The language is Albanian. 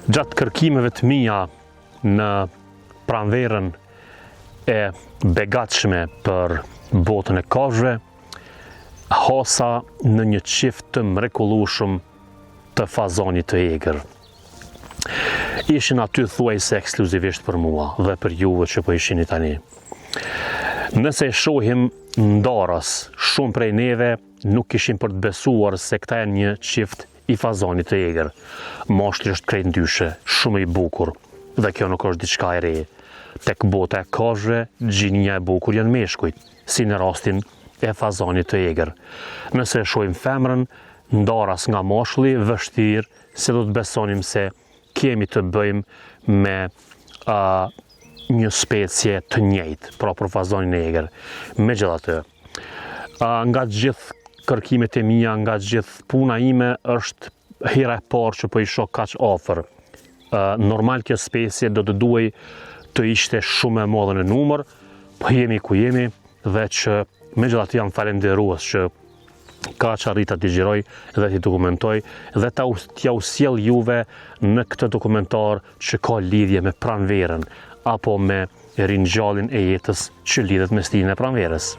Gjatë kërkimeve të mia në pranverën e begatshme për botën e kafshëve, hasa në një qift të mrekullueshëm të fazonit të egër. Ishin aty thuajse ekskluzivisht për mua dhe për juve që po ishini tani. Nëse e shohim ndarës, shumë prej neve nuk kishin për të besuar se këta janë një qift i fazonit të egër. Mashkulli është krejt ndyshe, shumë i bukur, dhe kjo nuk është diçka e re. Tek bota e kafshëve, gjinia e bukur janë meshkujt, si në rastin e fazonit të egër. Nëse e shohim femrën, ndaras nga mashkulli, vështirë se do të besonim se kemi të bëjmë me një specie të njëjtë, pra për fazonin e egër. Megjithatë, nga gjithë kërkimet e mia, nga gjithë puna ime është hera e parë që po i shoh kaq afër. Normal kjo specie do të duhej të ishte shumë e madhe në numër, po jemi ku jemi dhe që megjithatë jam falendërues që ka që arrita t'i gjiroj dhe t'i dokumentoj dhe t'ja u sjell juve në këtë dokumentar që ka lidhje me pranverën apo me ringjalljen e jetës që lidhet me stilin e pranverës.